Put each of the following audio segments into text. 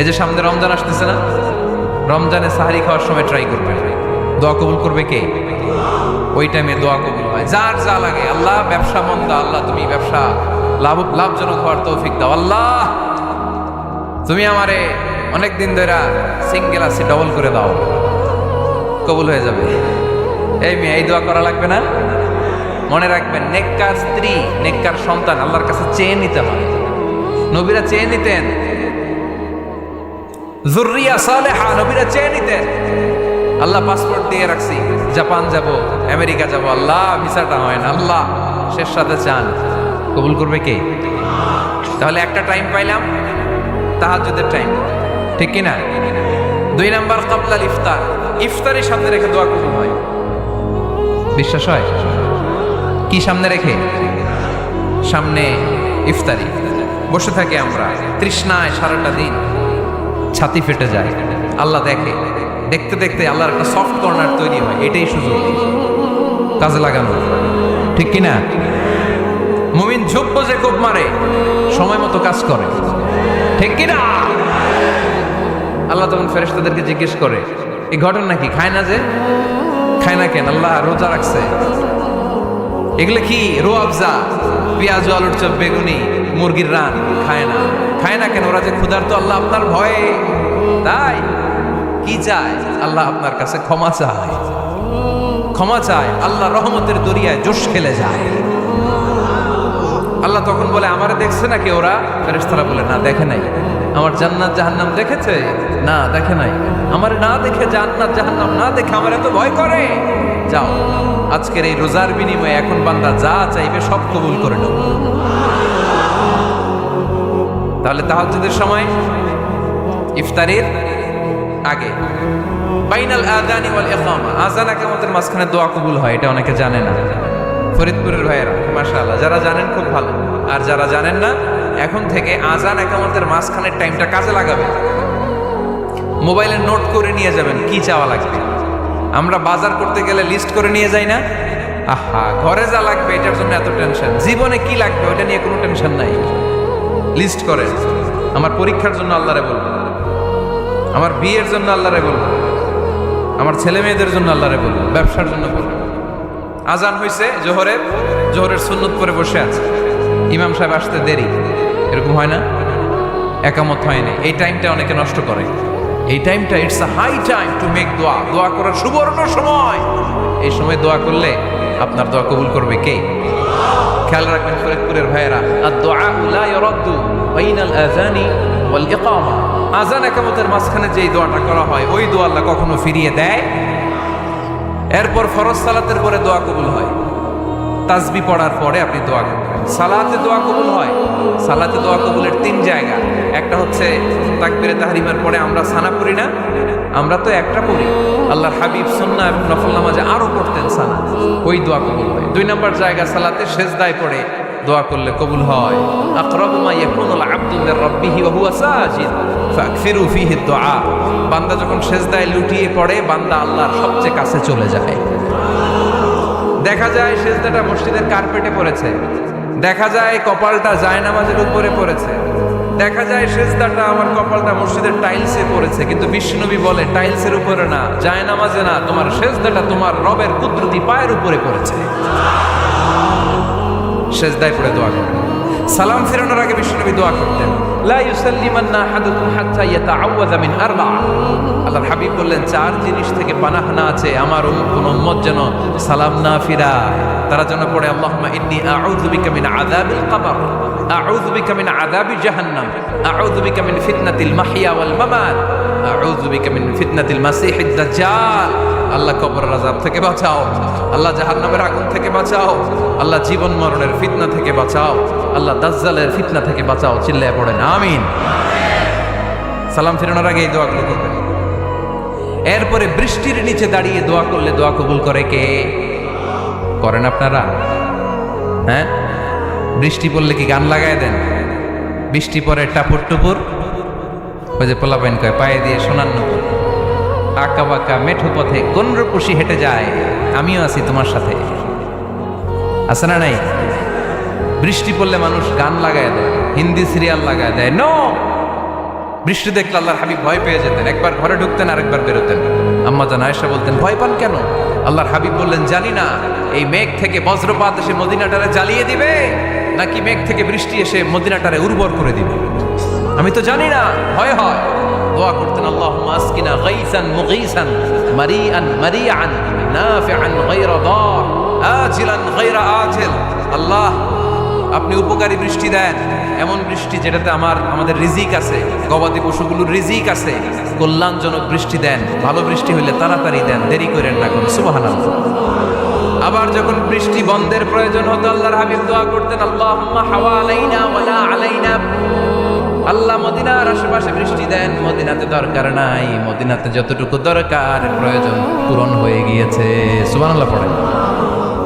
এই যে সামনে রমজান আসতেছে না, রমজানে সাহারি খাওয়ার সময় ট্রাই করবে, দোয়া কবুল করবে কে? ওই টাইমে দোয়া কবুল হয়। যার যা লাগে, আল্লাহ ব্যবসা মন্দা, আল্লাহ তুমি ব্যবসা লাভজনক হওয়ার তৌফিক দাও, আল্লাহ তুমি আমারে অনেক দিন ধরে সিঙ্গেল আছি ডবল করে দাও, কবুল হয়ে যাবে। এই মেয়ে, এই দোয়া করা লাগবে না? মনে রাখবেন, নেককার স্ত্রী, নেককার সন্তান আল্লাহর কাছে চেয়ে নিতে হয়। নবীরা চেয়ে নিতেন, যুররিয়া সালেহা নবীরা চেয়ে নিতেন। আল্লাহ পাসপোর্ট দিয়ে রাখছি, জাপান যাব, আমেরিকা যাব, আল্লাহ ভিসাটা হয় না, আল্লাহ শেষ সাথে চান, কবুল করবে কে? তাহলে একটা টাইম পাইলাম, তাহাজ্জুদের টাইম, ঠিক কিনা? 2 নাম্বার ক্বাবলাল ইফতার, ইফতারের সামনে রেখে দোয়া কবুল হয়। বিশ্বাস হয়? কি সামনে রেখে? সামনে ইফতারি। বসে থাকি আমরা তৃষ্ণায় সারাটা দিন, ছাতি ফেটে যায়, আল্লাহ দেখে, দেখতে দেখতে আল্লাহর একটা সফট কর্নার তৈরি হয়। এটাই সুযোগ, কাজে লাগানো, ঠিক কিনা? মুমিন ঝোপ যে কোপ মারে, সময় মতো কাজ করে, ঠিক কিনা? আল্লাহ তখন ফেরেশতাদেরকে জিজ্ঞেস করে, এই ঘটনা কি? খায় না যে? খায় না কেন? আল্লাহ রোজা রাখছে। এগুলো কি? রো আফজা, পেঁয়াজ, আলুর চপ, বেগুনি, মুরগির রান খায় না। খায় না কেন? ওরা যে ক্ষুধার্ত, আল্লাহ আপনার ভয়ে। তাই কি চায়? আল্লাহ আপনার কাছে ক্ষমা চায়, ক্ষমা চায়। আল্লাহ রহমতের দরিয়ায় জোশ খেলে যায়। আল্লাহ তখন বলে, আমারে দেখছে নাকি ওরা? ফেরেশতারা বলে, না দেখে নাই। আমার জান্নাত জাহান্নাম দেখেছে? না দেখে নাই। আমার না দেখে, জান্নাত জাহান্নাম না দেখে আমার এত ভয় করে। যাও, আজকের এই রোজার বিনিময়ে এখন বান্দা যা চাইবে সব কবুল করে নেব। তাহলে তাহাজ্জুদের সময়, ইফতারের আগে, বাইনাল আযানি ওয়াল ইকামা, আযান ইকামতের মাঝখানে দোয়া কবুল হয়। এটা অনেকে জানে না। ফরিদপুরের ভাইয়েরা মাশাআল্লাহ, যারা জানেন খুব ভালো, আর যারা জানেন না, এখন থেকে আযান ইকামতের মাঝখানের টাইমটা কাজে লাগাবেন। মোবাইলে নোট করে নিয়ে যাবেন কি চাওয়া লাগবে। আমরা বাজার করতে গেলে লিস্ট করে নিয়ে যাই না? আহা, ঘরে যা লাগবে এটার জন্য এত টেনশন, জীবনে কি লাগবে ওটা নিয়ে কোনো টেনশন নাই। লিস্ট করে, আমার পরীক্ষার জন্য আল্লাহরে বলবো, আমার বিয়ের জন্য আল্লাহরে বলবো, আমার ছেলে মেয়েদের জন্য আল্লাহরে বলবো, ব্যবসার জন্য বলবো। আজান হয়েছে জোহরের সুন্নত পরে বসে আছে, ইমাম সাহেব আসতে দেরি, এরকম হয় না? একামত হয় না, এই টাইমটা অনেকে নষ্ট করে। এই টাইমটা it's a high time to make দোয়া, দোয়া করার সুবর্ণ সময়। এই সময় দোয়া করলে আপনার দোয়া কবুল করবে কে? খেয়াল রাখবেন ফরিদপুরের ভাইয়েরা, আদ-দুআ লা ইউরাদ্দু বাইনাল আযানি ওয়াল ইকামা, আযান ইকামতের মাঝখানে যেই দোয়াটা করা হয় ওই দোয়া আল্লাহ কখনো ফিরিয়ে দেয়। এরপর ফরজ সালাতের পরে দোয়া কবুল হয়, তাসবিহ পড়ার পরে আপনি দোয়া করবেন। সালাতে দোয়া কবুল হয়, সালাতে দোয়া কবুলের 3 জায়গা। একটা হচ্ছে তাকবীরে তাহরিমের পরে আমরা সানা পড়ি না, আমরা তো একটা পড়ি, আল্লাহর হাবিব সুন্নাহ এবং নফল নামাজে আরো পড়তেন সানা, ওই দোয়া কবুল হয়। 2 নম্বর জায়গা, সালাতে সেজদায় পড়ে দোয়া করলে কবুল হয়। আকরাবু মা ইয়াকুনুল আবদু মির রাব্বিহি ওয়া হুয়া সাজিদ ফাকসিরু ফীহি দুআ, বান্দা যখন সেজদায় লুটিয়ে পড়ে বান্দা আল্লাহর সবচেয়ে কাছে চলে যায়। দেখা যায় সেজদাটা মসজিদের কার্পেটে পড়েছে, দেখা যায় কপালটা জায়নামাজের উপরে পড়েছে, দেখা যায় সেজদাটা আমার কপালটা মসজিদের টাইলসে পড়েছে, কিন্তু বিশ্বনবী বলে টাইলসের উপরে না, জায়নামাজে না, তোমার সেজদাটা তোমার রবের কুদরতি পায়ের উপরে পড়েছে। সেজদায় পড়ে দোয়া করেন। সালাম ফেরানোর আগে বিশ্বনবী দোয়া করতেন, লা ইউসাল্লিমান্না আহাদুকুম হাত্তা ইয়াতাআওয়াযা মিন আরবা'a। আল্লাহর হাবিব বললেন 4 জিনিস থেকে পানাহ না আছে আমার কোন উম্মত যেন সালাম না ফিরায়। তারা যেন পড়ে, আল্লাহুম্মা ইন্নী আউযু বিকা মিন আযাবিল কবর, আউযু বিকা মিন আযাবি জাহান্নাম, আউযু বিকা মিন ফিতনাতিল মাহইয়া ওয়াল মামাত, আউযু বিকা মিন ফিতনাতিল মাসিহিদ দাজ্জাল। আল্লাহ কবরের আযাব থেকে বাঁচাও, আল্লাহ জাহান্নামের আগুন থেকে বাঁচাও, আল্লাহ জীবন মরণের ফিতনা থেকে বাঁচাও, আল্লাহ দাজ্জালের ফিতনা থেকে বাঁচাও। চিল্লায়ে পড়েন আমিন। সালাম ফেরানোর আগে এই দোয়াগুলো করবেন। এরপরে বৃষ্টির নিচে দাঁড়িয়ে দোয়া করলে দোয়া কবুল করে কে? করেন আপনারা? হ্যাঁ, বৃষ্টি পড়লে কি গান লাগায় দেন? বৃষ্টি পরে টাপুর টুপুর, ওই যে পোলাপাইন কয় পায়ে দিয়ে সোনার নুপুর, আঁকা বাঁকা মেঠো পথে কোন রূপসী হেঁটে যায়, আমিও আছি তোমার সাথে, আছে না নাই? বৃষ্টি পড়লে মানুষ গান লাগায় দেয়, হিন্দি সিরিয়াল লাগায় দেয়। নো, বৃষ্টি দেখলে আল্লাহর হাবিব ভয় পেয়ে যেতেন, একবার ঘরে ঢুকতেন আরেকবার বেরোতেন। আম্মা জান আয়েশা বলতেন, ভয় পান কেন? আল্লাহর হাবিব বললেন, জানি না এই মেঘ থেকে বজ্রপাত এসে মদিনাটারে জ্বালিয়ে দিবে নাকি মেঘ থেকে বৃষ্টি এসে মদিনাটারে উর্বর করে দিবে, আমি তো জানি না, ভয় হয়। দোয়া করতেন, আল্লাহুম্মা আসকিনা গাইসান মুগীসান মারিআন মারিআন নাফিআন গায়রা দার আজিলান গায়রা আজিল। আল্লাহ, আপনি উপকারী বৃষ্টি দেন, এমন বৃষ্টি যেটাতে আমাদের রিজিক আছে, গবাদি পশুগুলোর রিজিক আছে। কল্যাণজনক বৃষ্টি দেন, ভালো বৃষ্টি হইলে তাড়াতাড়ি দেন, দেরি করেন না কোন। সুবহানাল্লাহ। আবার যখন বৃষ্টি বন্ধের প্রয়োজন হতো, আল্লাহর হাবিব দোয়া করতেন, আল্লাহুম্মা হাওয়ালাইনা ওয়ালা আলাইনা। আল্লাহ, মদিনার আশেপাশে বৃষ্টি দেন, মদিনাতে দরকার নাই, মদিনাতে যতটুকু দরকার প্রয়োজন পূরণ হয়ে গিয়েছে। সুবহানাল্লাহ পড়েন।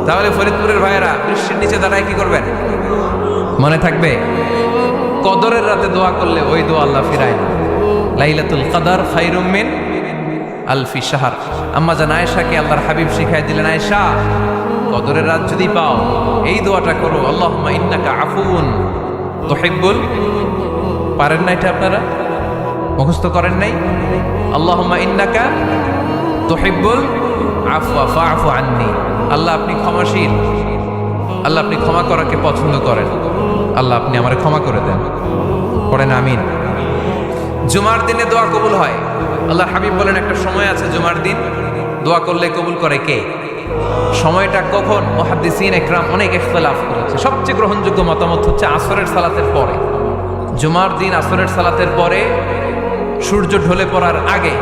তাহলে ফরিদপুরের ভাইয়েরা বৃষ্টির নিচে দাঁড়ায় কি করবেন? মনে থাকবে, কদরের রাতে দোয়া করলে ওই দোয়া আল্লাহ ফিরায় না। লাইলাতুল কদর খায়রুম মিন আলফি শাহর। আম্মা জান আয়েশাকে আল্লাহর হাবিব শিখাই দিলেন, আয়েশা, কদরের রাত যদি পাও এই দোয়াটা করো, আল্লাহুম্মা ইন্নাকা আফুউন তুহিব্বুল। পারেন না এটা? আপনারা মুখস্থ করেন নাই? আল্লাহুম্মা ইন্নাকা তুহিব্বুল আফওয়া ফাআফু আন্নি। আল্লাহ, আপনি ক্ষমাশীল, আল্লাহ আপনি ক্ষমা করাকে পছন্দ করেন, আল্লাহ আপনি আমারে ক্ষমা করে দেন। পড়েন আমিন। জুমার দিনে দোয়া কবুল হয়। আল্লাহর হাবিব বলেন, একটা সময় আছে জুমার দিন দোয়া করলে কবুল করে কে? সময়টা কখন? মুহাদ্দিসিন ইকরাম অনেক ইখতিলাফ করেছে। সবচেয়ে গ্রহণযোগ্য মতামত হচ্ছে আসরের সালাতের পরে। জুমার দিন আসরের সালাতের পরে সূর্য ঢলে পড়ার আগে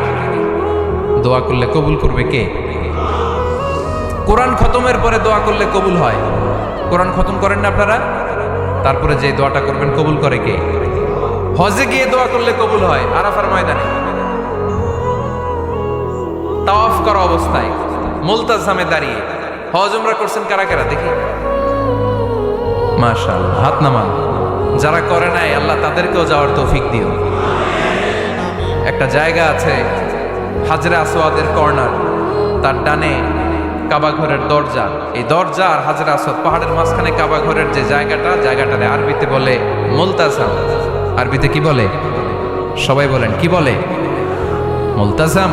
দোয়া করলে কবুল করবে কে? কোরআন খতমের পরে দোয়া করলে কবুল হয়। কোরআন খতম করেন না আপনারা? তারপরে যে দোয়াটা করবেন কবুল করে কে? হজে গিয়ে দোয়া করলে কবুল হয়, আরাফার ময়দানে তাওয়াফ করা অবস্থায় মুলতাজামে দাঁড়িয়ে। হজ উমরা করছেন কারা কারা দেখি? মাশাআল্লাহ, হাত নামান। যারা করে নাই আল্লাহ তাদেরকেও যাওয়ার তৌফিক দিও। একটা জায়গা আছে হাজরে আসওয়াদের কর্নার, তার ডানে কাবা ঘরের দরজা। এই দরজা আর হাজরে আসওয়াদ পাহাড়ের মাঝখানে কাবা ঘরের যে জায়গাটারে আরবিতে বলে মুলতাজাম। আরবিতে কি বলে? সবাই বলেন, কি বলে? মুলতাজাম।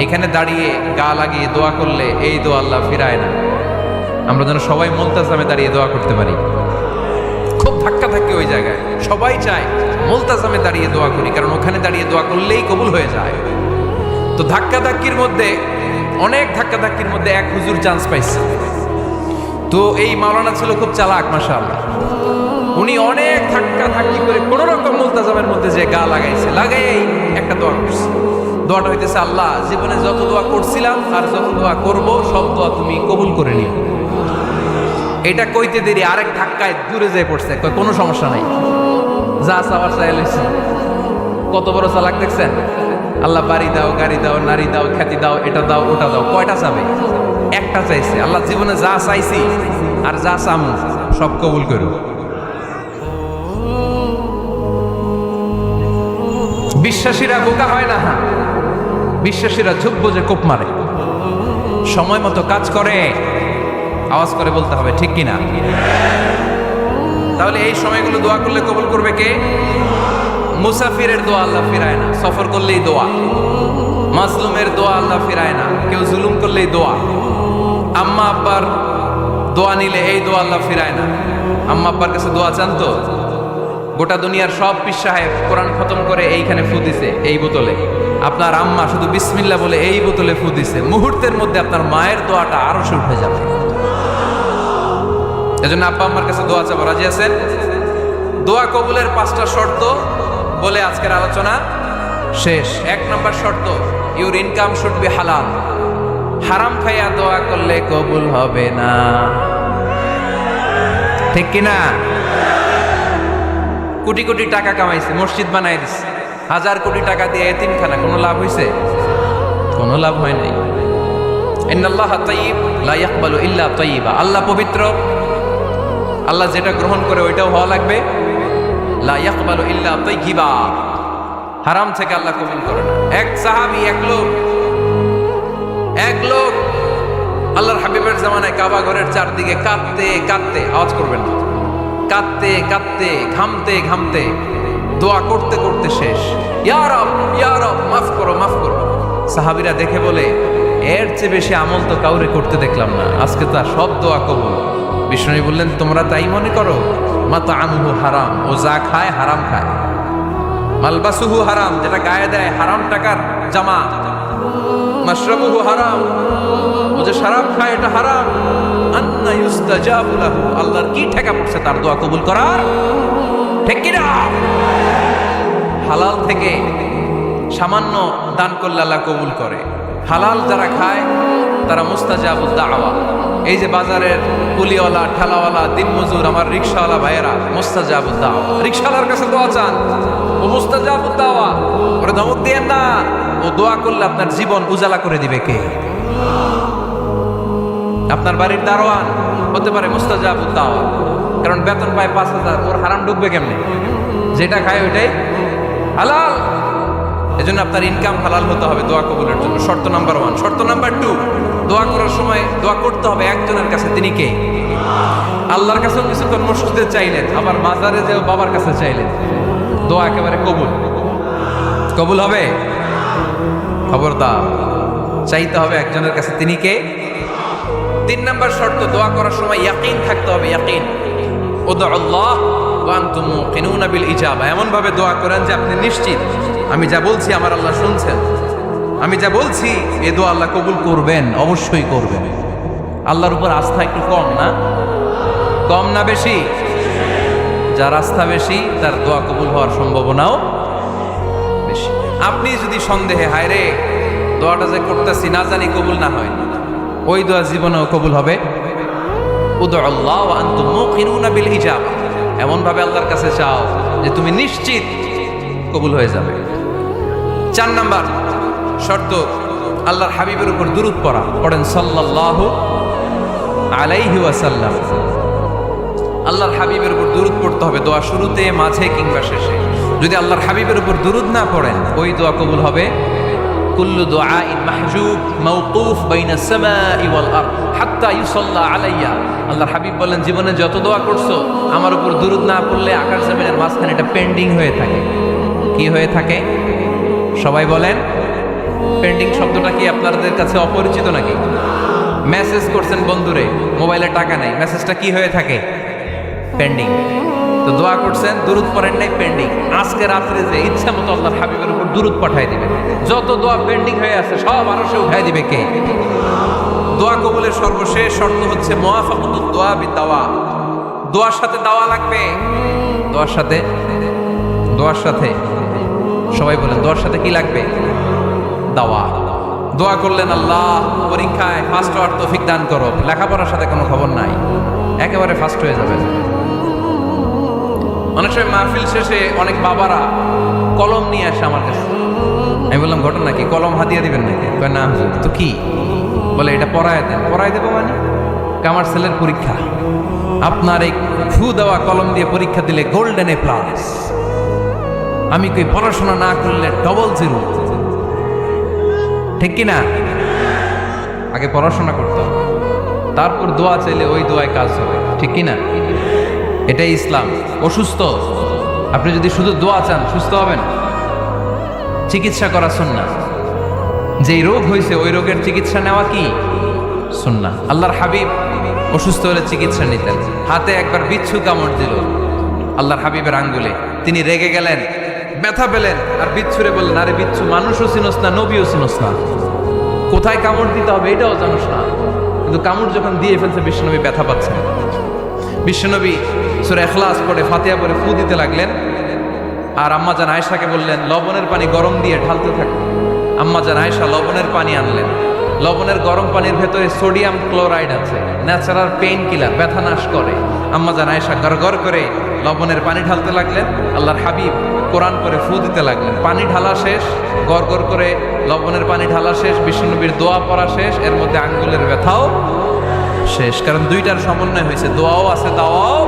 এখানে দাঁড়িয়ে গা লাগিয়ে দোয়া করলে এই দোয়া আল্লাহ ফিরায় না। আমরা যেন সবাই মুলতাজামে দাঁড়িয়ে দোয়া করতে পারি। খুব ধাক্কা থাকে ওই জায়গায়, সবাই চায় মুলতাজামে দাঁড়িয়ে দোয়া করি, কারণ ওখানে দাঁড়িয়ে দোয়া করলেই কবুল হয়ে যায়। তো ধাক্কাধাক্কির মধ্যে, অনেক ধাক্কাধাক্কির মধ্যে এক হুজুর চান্স পাইছে। তো এই মাওলানা ছিল খুব চালাক, মাশাআল্লাহ। উনি অনেক ধাক্কাধাক্কি করে কোন রকম মুলতাজামের মধ্যে যে গা লাগাইছে, লাগাই একটা দোয়া করছে। দোয়াটা হইতেছে, আল্লাহ, জীবনে যত দোয়া করছিলাম আর যত দোয়া করব সব দোয়া তুমি কবুল করে নিও। এটা কইতে দেরি আরেক ধাক্কায় দূরে যেয়ে পড়ছে, কোনো সমস্যা নাই, যা চাওয়ার চাইলেছি। কত বড় চালাক দেখছেন? আল্লাহ বাড়ি দাও, গাড়ি দাও, নারী দাও, খ্যাতি দাও, এটা দাও, ওটা দাও, কয়টা চাবে? একটা চাইছে। আল্লাহ, জীবনে যা চাইছি আর যা চামু সব কবুল করো। বিশ্বাসীরা বোকা হয় না, বিশ্বাসীরা ঝুঁক বোঝে কোপ মারে, সময় মতো কাজ করে। আওয়াজ করে বলতে হবে, ঠিক কিনা? তাহলে এই সময়গুলো দোয়া করলে কবুল করবে কে? মুসাফিরের দোয়া আল্লাহ ফিরায় না, সফর করলেই দোয়া। মাজলুমের দোয়া আল্লাহ ফিরায় না, কেউ জুলুম করলেই দোয়া। আম্মা আব্বার দোয়া নিলে এই দোয়া আল্লাহ ফিরায় না। আম্মা আব্বার কাছে দোয়া চান তো? গোটা দুনিয়ার সব পীর সাহেব কোরআন খতম করে এইখানে ফু দিছে, এই বোতলে। আপনার আম্মা শুধু বিসমিল্লাহ বলে এই বোতলে ফু দিছে, মুহূর্তের মধ্যে আপনার মায়ের দোয়াটা আরো শুরু হয়ে যাবে। এজন্য আব্বা আম্মার কাছে দোয়া চাবো, রাজি আছেন? দোয়া কবুলের 5টা শর্ত বলে আজকের আলোচনা শেষ। 1 নম্বর শর্ত, ইউর ইনকাম শুড বি হালাল। হারাম খাইয়া দোয়া করলে কবুল হবে না, ঠিক কিনা? কোটি কোটি টাকা কামাইছে, মসজিদ বানাই দিছে, 1000 কোটি টাকা দিয়ে এতিমখানা, কোনো লাভ হয়েছে? কোনো লাভ হয় নাই। ইন্নাল্লাহা তাইয়্যিব লা ইয়াকবালু ইল্লা তাইয়্যিবা। আল্লাহ পবিত্র, আল্লাহ যেটা গ্রহণ করে ওইটাও হওয়া লাগবে। লা ইয়াকবালু ইল্লা তাইয়্যিবা, হারাম থেকে আল্লাহ কবুল করে না। এক সাহাবী, এক লোক আল্লাহর হাবিবের জামানায় কাবা ঘরের চারদিকে কাঁদতে কাঁদতে, আওয়াজ করবেন না, কাঁদতে কাঁদতে, ঘামতে ঘামতে, দোয়া করতে করতে শেষ। ইয়া রব ইয়া রব, মাফ করো মাফ করো। সাহাবীরা দেখে বলে, এর চেয়ে বেশি আমল তো কাউরে করতে দেখলাম না, আজকে তার সব দোয়া কবুল। বিষ্ণু বললেন, তোমরা তাই মনে করো? মাতআমুহু হারাম, ও যা খায় হারাম খায়। মালবাসুহু হারাম, যেটা গায়ে দেয় হারাম টাকার জামা। মাশরাবুহু হারাম, ও যে শরাব খায় এটা হারাম। আন্না ইউস্তাজাবু লাহু, আল্লাহর কি ঠেকা পড়ছে তার দোয়া কবুল করার? ঠিক কি না? হালাল থেকে সামান্য দান করলে আল্লাহ কবুল করে। হালাল যারা খায় তারা মুস্তাজাবুদ দাওয়া। এই যে বাজারের কুলিওয়ালা, ঠেলাওয়ালা, দিনমজুর, আমার রিকশাওয়ালা ভাইয়েরা, মুস্তাজাবুদ দাওয়া। রিকশাওয়ালার কাছে দোয়া চান, ও মুস্তাজাবুদ দাওয়া। ওরে ধমক দিয়েন না, ও দোয়া করলে আপনার জীবন উজালা করে দিবে কে? আপনার বাড়ির দারোয়ান হতে পারে মুস্তাজাবুদ দাওয়া, কারণ বেতন পায় 5,000, ওর হারাম ঢুকবে কেমনে? যেটা খায় ওইটাই হালাল। এজন্য আপনার ইনকাম হালাল হতে হবে দোয়া কবুলের জন্য। শর্ত নাম্বার 1। শর্ত নাম্বার 2, দোয়া করার সময় দোয়া করতে হবে একজনের কাছে। তিনি কে? আল্লাহর কাছেও কিছুক্ষণ মসজিদে চাইলেন, আবার মাজারে যেও বাবার কাছে চাইলেন, দোয়া একেবারে কবুল। কবুল হবে? খবরদার, চাইতে হবে একজনের কাছে। তিনি কে? 3 নাম্বার শর্ত, দোয়া করার সময় ইয়াকিন থাকতে হবে। ইয়াকিন, উদউল্লাহ ওয়া আনতুম মুকিনুনা বিল ইজাবা। এমন ভাবে দোয়া করেন যে আপনি নিশ্চিত আমি যা বলছি আমার আল্লাহ শুনছেন, আমি যা বলছি এ দোয়া আল্লাহ কবুল করবেন, অবশ্যই করবেন। আল্লাহর উপর আস্থা একটু কম না? কম না বেশি? যার আস্থা বেশি তার দোয়া কবুল হওয়ার সম্ভাবনাও বেশি। আপনি যদি সন্দেহে, হায় রে দোয়াটা যে করতেছি না জানি কবুল না হয়, ওই দোয়া জীবনেও কবুল হবে। উদউল্লাহ ওয়া আনতুম মুকিনুনা বিল ইজাবা, এমন ভাবে আল্লাহর কাছে চাও যে তুমি নিশ্চিত কবুল হয়ে যাবে। 4 নাম্বার শর্ত, আল্লাহর হাবিবের উপর দুরূদ পড়া। পড়েন সাল্লাল্লাহু আলাইহি ওয়াসাল্লাম। আল্লাহর হাবিবের উপর দুরূদ পড়তে হবে দোয়া শুরুতে, মাঝে কিংবা শেষে। যদি আল্লাহর হাবিবের উপর দুরূদ না পড়েন, ওই দোয়া কবুল হবে। কুল্লু দুআইন মাহজুব মাওকুফ বাইনা সামাই ওয়াল আরদ হাত্তা ইউসাল্লা আলাইয়া। আল্লাহর হাবিব বলেন, জীবনে যত দোয়া করছো আমার উপর দুরূদ না পড়লে আকাশ জমিনের মাঝখানে এটা পেন্ডিং হয়ে থাকে। কি হয়ে থাকে? সবাই বলেন। পেন্ডিং শব্দটা কি আপনাদের কাছে অপরিচিত নাকি? মেসেজ করছেন বন্ধুরে, মোবাইলে টাকা নাই, মেসেজটা কি হয়ে থাকে? পেন্ডিং। তো দোয়া করছেন, দুরূদ পড়েন নাই, পেন্ডিং। আজকে রাত্রে যে ইচ্ছা মতো আল্লাহর হাবিবের উপর দুরূদ পাঠাই দিবেন, যত দোয়া পেন্ডিং হয়ে আছে সব আরশে উঠাই দিবে কে? দোয়া কবুলের সর্বশেষ শর্ত হচ্ছে মুওয়াফাকাতুদ দোয়া বিদাওয়া। দোয়ার সাথে দাওয়া লাগবে। দোয়ার সাথে, দোয়ার সাথে সবাই বলেন, দোয়ার সাথে কি লাগবে? দাওয়া। দোয়া করলেন, আল্লাহ পরীক্ষায় ফার্স্ট হওয়ার তৌফিক দান করো। লেখাপড়ার সাথে কোনো খবর নাই, একেবারে ফার্স্ট হয়ে যাবে। অনেক সময় মাহফিল শেষে অনেক বাবারা কলম নিয়ে আসে আমার কাছে। আমি বললাম, ঘটনা কি? কলম হাতিয়ে দিবেন নাকি? না। তো কি? বলে এটা পড়ায় দেন। পড়ায় দেবো মানে? আমার ছেলের পরীক্ষা, আপনার এই ফু দেওয়া কলম দিয়ে পরীক্ষা দিলে গোল্ডেন এ প্লাস। আমি কই পড়াশোনা না করলে ডবল জিরো। ঠিক কিনা? আগে পড়াশোনা করতে হবে, তারপর দোয়া চাইলে ওই দোয়ায় কাজ হবে। ঠিক কিনা? এটাই ইসলাম। অসুস্থ, আপনি যদি শুধু দোয়া চান সুস্থ হবেন? চিকিৎসা করা সুন্নাহ। যেই রোগ হয়েছে ওই রোগের চিকিৎসা নেওয়া কি সুন্নাহ। আল্লাহর হাবিব অসুস্থ হলে চিকিৎসা নিতেন। হাতে একবার বিচ্ছু কামড় দিল আল্লাহর হাবিবের আঙ্গুলে, তিনি রেগে গেলেন, ব্যথা পেলেন, আর বিচ্ছুরে বললেন, আরে বিচ্ছু, মানুষও চিনোস না, নবীও চিনোস না, কোথায় কামড় দিতে হবে এটাও জানোস না। কিন্তু কামড় যখন দিয়ে ফেলছে, বিশ্বনবী ব্যথা পাচ্ছেন। বিশ্বনবী সূরা ইখলাস পড়ে, ফাতিহা পড়ে ফু দিতে লাগলেন। আর আম্মাজান আয়েশাকে বললেন, লবণের পানি গরম দিয়ে ঢালতে থাকো। আম্মাজান আয়েশা লবণের পানি আনলেন। লবণের গরম পানির ভেতরে সোডিয়াম ক্লোরাইড আছে, ন্যাচারাল পেইন কিলার, ব্যথা নাশ করে। আম্মাজান আয়েশা গড়গড় করে লবণের পানি ঢালতে লাগলেন। আল্লাহর হাবিব কোরআন করে ফু দিতে লাগলেন। পানি ঢালা শেষ, গড়গড় করে লবণের পানি ঢালা শেষ, বিশ্বনবীর দোয়া পড়া শেষ, এর মধ্যে আঙ্গুলের ব্যথাও শেষ। কারণ দুইটার সমন্বয় হয়েছে, দোয়াও আছে, দাওয়াও